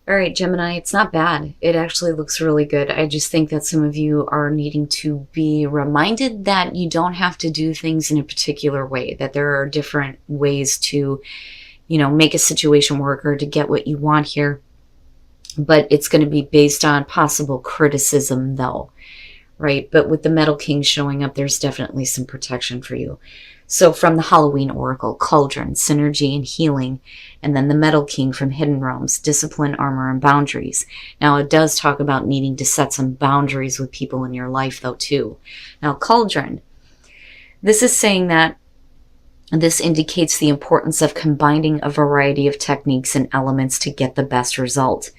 All right, Gemini, it's not bad. It actually looks really good. I just think that some of you are needing to be reminded that you don't have to do things in a particular way, that there are different ways to, make a situation work or to get what you want here. But it's going to be based on possible criticism, though, right? But with the Metal King showing up, there's definitely some protection for you. So from the Halloween Oracle, Cauldron, Synergy and Healing, and then the Metal King from Hidden Realms, Discipline, Armor, and Boundaries. Now it does talk about needing to set some boundaries with people in your life though too. Now Cauldron, this is saying that this indicates the importance of combining a variety of techniques and elements to get the best result.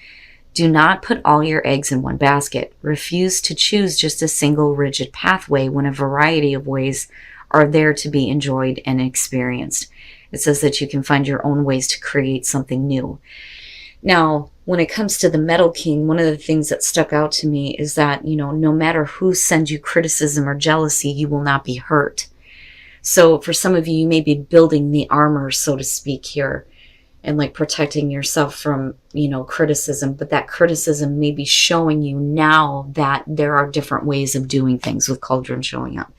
Do not put all your eggs in one basket. Refuse to choose just a single rigid pathway when a variety of ways are there to be enjoyed and experienced. It says that you can find your own ways to create something new. Now, when it comes to the Metal King, one of the things that stuck out to me is that, no matter who sends you criticism or jealousy, you will not be hurt. So for some of you, you may be building the armor, so to speak, here, and like protecting yourself from, criticism, but that criticism may be showing you now that there are different ways of doing things with Cauldron showing up.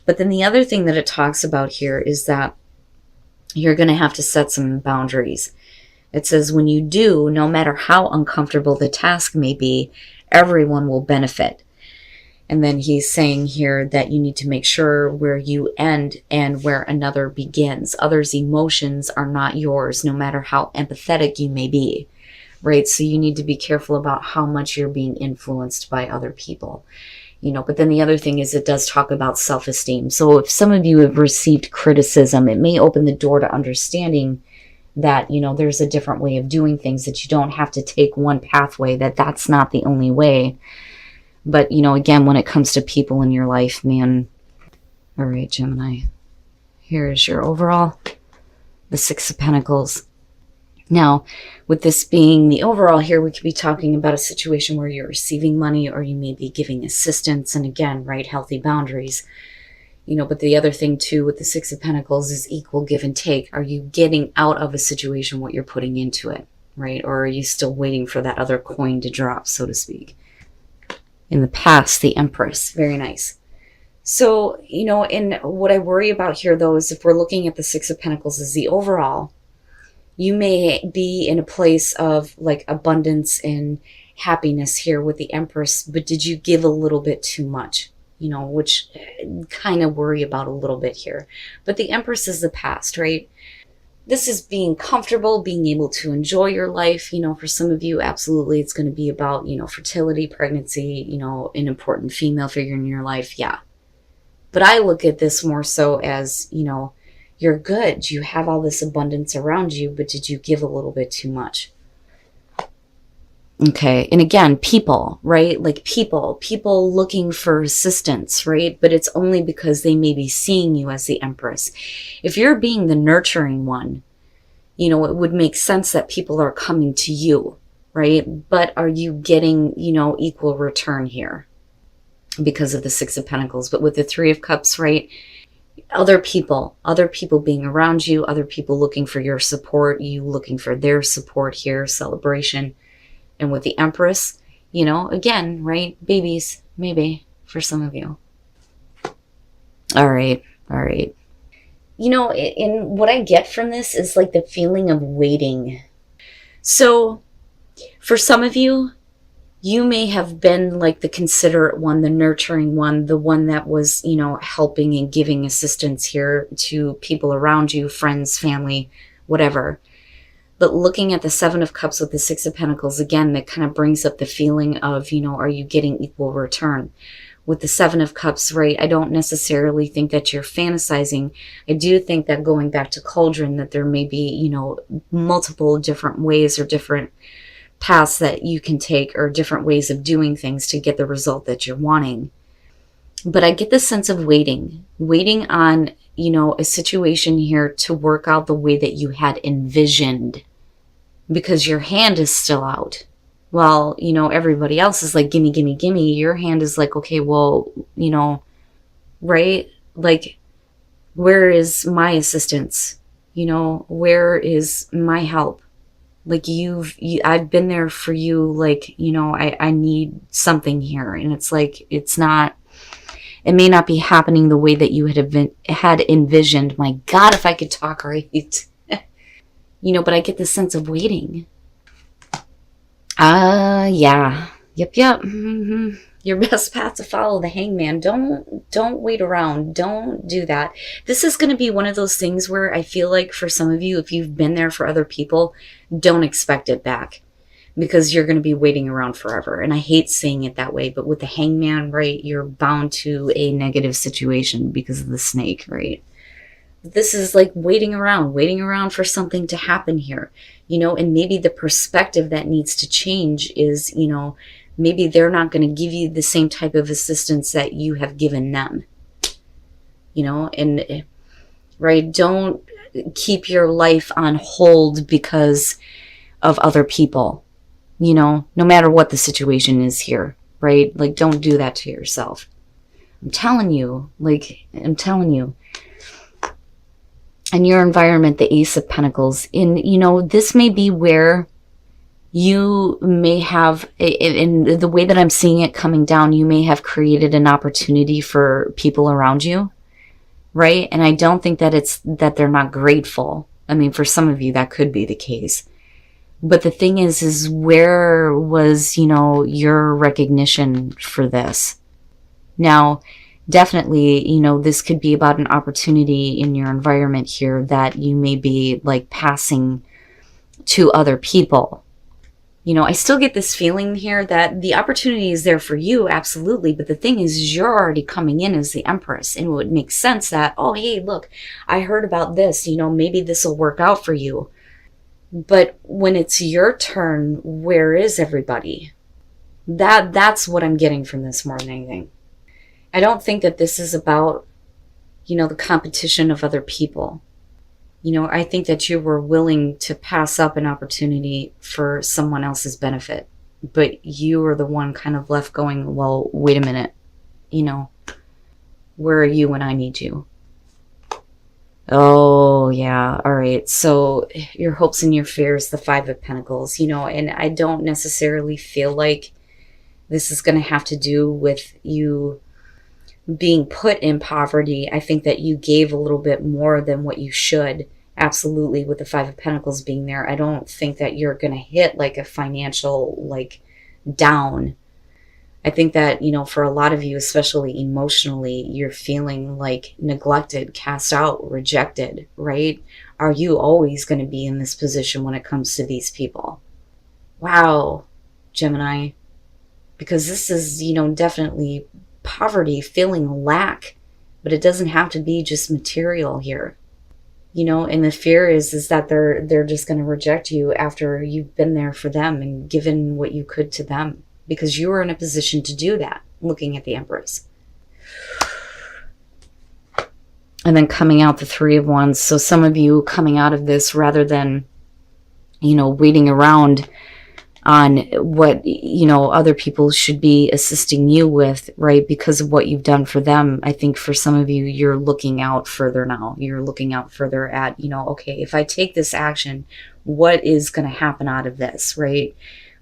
But then the other thing that it talks about here is that you're going to have to set some boundaries. It says when you do, no matter how uncomfortable the task may be, everyone will benefit. And then he's saying here that you need to make sure where you end and where another begins. Others' emotions are not yours, no matter how empathetic you may be, right? So you need to be careful about how much you're being influenced by other people. But then the other thing is it does talk about self-esteem. So if some of you have received criticism, it may open the door to understanding that, there's a different way of doing things, that you don't have to take one pathway, that's not the only way. But, again, when it comes to people in your life, man. All right, Gemini. Here is your overall. The Six of Pentacles. Now, with this being the overall here, we could be talking about a situation where you're receiving money or you may be giving assistance. And again, right, healthy boundaries. But the other thing too with the Six of Pentacles is equal give and take. Are you getting out of a situation what you're putting into it, right? Or are you still waiting for that other coin to drop, so to speak? In the past, the Empress. Very nice. So, and what I worry about here though is if we're looking at the Six of Pentacles as the overall, you may be in a place of like abundance and happiness here with the Empress, but did you give a little bit too much? Which kind of worry about a little bit here. But the Empress is the past, right? This is being comfortable, being able to enjoy your life. For some of you, absolutely, it's going to be about, fertility, pregnancy, an important female figure in your life. Yeah. But I look at this more so as, you're good. You have all this abundance around you, but did you give a little bit too much? Okay. And again, people, right? Like people looking for assistance, right? But it's only because they may be seeing you as the Empress. If you're being the nurturing one, it would make sense that people are coming to you, right? But are you getting, equal return here because of the Six of Pentacles? But with the Three of Cups, right? Other people being around you, other people looking for your support, you looking for their support here, celebration. And with the Empress, again, right? Babies, maybe, for some of you. All right. And what I get from this is like the feeling of waiting. So for some of you, you may have been like the considerate one, the nurturing one, the one that was, helping and giving assistance here to people around you, friends, family, whatever. But looking at the Seven of Cups with the Six of Pentacles, again, that kind of brings up the feeling of, are you getting equal return? With the Seven of Cups, right, I don't necessarily think that you're fantasizing. I do think that going back to Cauldron, that there may be, multiple different ways or different paths that you can take or different ways of doing things to get the result that you're wanting. But I get the sense of waiting on, a situation here to work out the way that you had envisioned, because your hand is still out. Well, everybody else is like, gimme, gimme, gimme. Your hand is like, okay, well, right? Like, where is my assistance? Where is my help? Like I've been there for you. Like, you know, I need something here. And it's like, it may not be happening the way that you had envisioned. My God, if I could talk right. You know, but I get the sense of waiting. Yeah. Yep. Mm-hmm. Your best path to follow, the Hangman. Don't wait around. Don't do that. This is going to be one of those things where I feel like for some of you, if you've been there for other people, don't expect it back, because you're going to be waiting around forever. And I hate saying it that way, but with the Hangman, right, you're bound to a negative situation because of the snake, right? This is like waiting around for something to happen here, you know, and maybe the perspective that needs to change is, you know, maybe they're not going to give you the same type of assistance that you have given them, you know, and right. Don't keep your life on hold because of other people, you know, no matter what the situation is here, right? Like, don't do that to yourself. I'm telling you. And your environment, the Ace of Pentacles, you know, this may be where you may have, in the way that I'm seeing it coming down, you may have created an opportunity for people around you, right? And I don't think that it's that they're not grateful. I mean, for some of you, that could be the case. But the thing is where was, you know, your recognition for this? Now, definitely, you know, this could be about an opportunity in your environment here that you may be like passing to other people. You know, I still get this feeling here that the opportunity is there for you, absolutely. But the thing is you're already coming in as the Empress. And it would make sense that, oh, hey, look, I heard about this. You know, maybe this will work out for you. But when it's your turn, where is everybody? That's what I'm getting from this more than anything. I don't think that this is about, you know, the competition of other people. You know, I think that you were willing to pass up an opportunity for someone else's benefit. But you were the one kind of left going, well, wait a minute. You know, where are you when I need you? Oh, yeah. All right. So your hopes and your fears, the Five of Pentacles, you know, and I don't necessarily feel like this is going to have to do with you being put in poverty. I think that you gave a little bit more than what you should. Absolutely. With the Five of Pentacles being there, I don't think that you're going to hit like a financial, like, down. I think that, you know, for a lot of you, especially emotionally, you're feeling like neglected, cast out, rejected, right? Are you always going to be in this position when it comes to these people? Wow, Gemini. Because this is, you know, definitely poverty, feeling lack, but it doesn't have to be just material here. You know, and the fear is that they're just going to reject you after you've been there for them and given what you could to them, because you were in a position to do that, looking at the Empress. And then coming out the Three of Wands. So some of you coming out of this, rather than, you know, waiting around on what, you know, other people should be assisting you with, right? Because of what you've done for them. I think for some of you, you're looking out further now. You're looking out further at, you know, okay, if I take this action, what is going to happen out of this, right?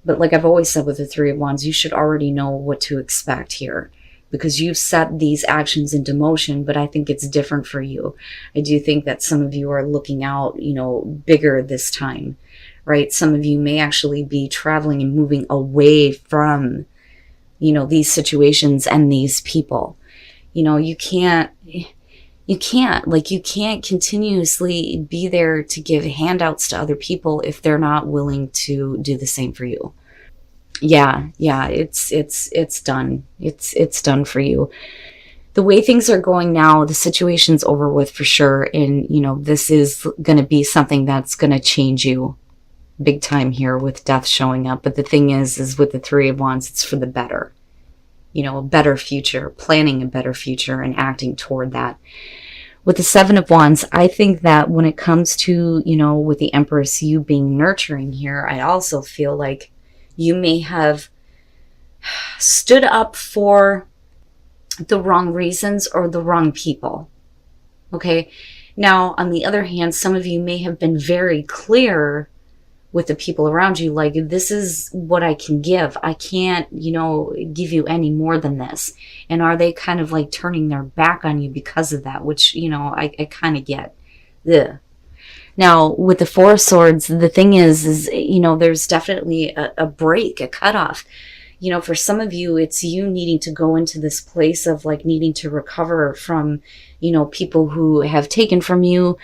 But like I've always said with the Three of Wands, you should already know what to expect here, because you've set these actions into motion. But I think it's different for you. I do think that some of you are looking out, you know, bigger this time, right? Some of you may actually be traveling and moving away from, you know, these situations and these people. You know, you can't continuously be there to give handouts to other people if they're not willing to do the same for you. Yeah, it's done. It's done for you. The way things are going now, the situation's over with for sure. And, you know, this is going to be something that's going to change you big time here with death showing up. But the thing is with the Three of Wands, it's for the better. You know, a better future, planning a better future and acting toward that. With the Seven of Wands, I think that when it comes to, you know, with the Empress, you being nurturing here, I also feel like you may have stood up for the wrong reasons or the wrong people. Okay. Now, on the other hand, some of you may have been very clear with the people around you, like, this is what I can give. I can't, give you any more than this. And are they kind of like turning their back on you because of that, which, I kind of get. Ugh. Now, with the Four of Swords, the thing is, there's definitely a break, a cutoff. For some of you, it's you needing to go into this place of like needing to recover from, people who have taken from you,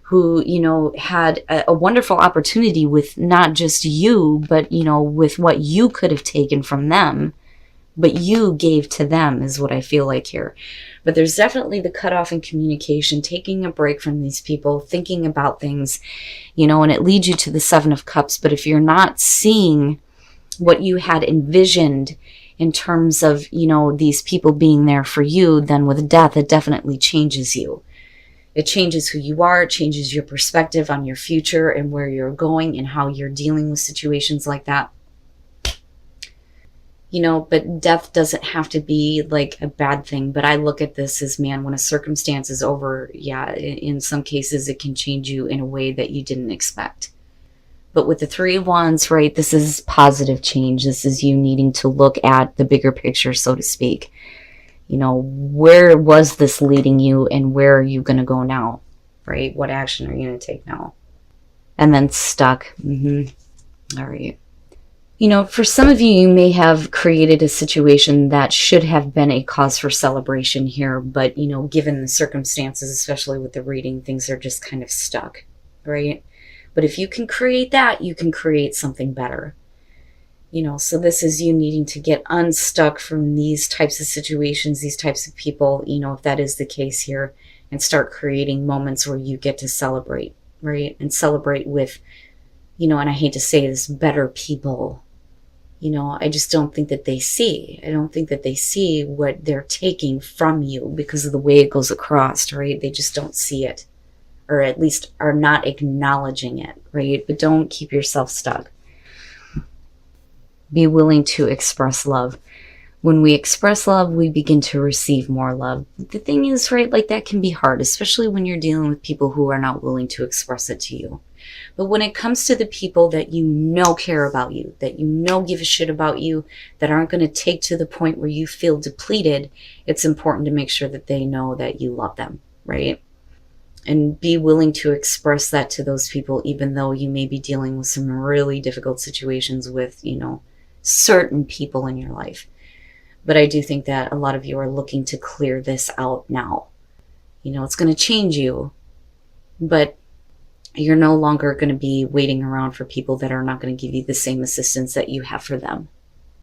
who, had a wonderful opportunity with not just you, but, with what you could have taken from them, but you gave to them is what I feel like here. But there's definitely the cutoff in communication, taking a break from these people, thinking about things, and it leads you to the Seven of Cups. But if you're not seeing what you had envisioned in terms of, these people being there for you, then with death, it definitely changes you. It changes who you are. It changes your perspective on your future and where you're going and how you're dealing with situations like that. But death doesn't have to be like a bad thing. But I look at this as, man, when a circumstance is over, yeah, in some cases it can change you in a way that you didn't expect. But with the Three of Wands, right, this is positive change. This is you needing to look at the bigger picture, so to speak. Where was this leading you and where are you going to go now, right? What action are you going to take now? And then stuck. All right. For some of you, you may have created a situation that should have been a cause for celebration here. But, given the circumstances, especially with the reading, things are just kind of stuck, right? But if you can create that, you can create something better. So this is you needing to get unstuck from these types of situations, these types of people, if that is the case here, and start creating moments where you get to celebrate, right? And celebrate with, and I hate to say this, better people. I just don't think that they see. I don't think that they see what they're taking from you because of the way it goes across, right? They just don't see it, or at least are not acknowledging it, right? But don't keep yourself stuck. Be willing to express love. When we express love, we begin to receive more love. The thing is, right, like that can be hard, especially when you're dealing with people who are not willing to express it to you. But when it comes to the people that care about you, that give a shit about you, that aren't going to take to the point where you feel depleted, it's important to make sure that they know that you love them, right? And be willing to express that to those people, even though you may be dealing with some really difficult situations with, certain people in your life. But I do think that a lot of you are looking to clear this out now. It's going to change you, but you're no longer going to be waiting around for people that are not going to give you the same assistance that you have for them,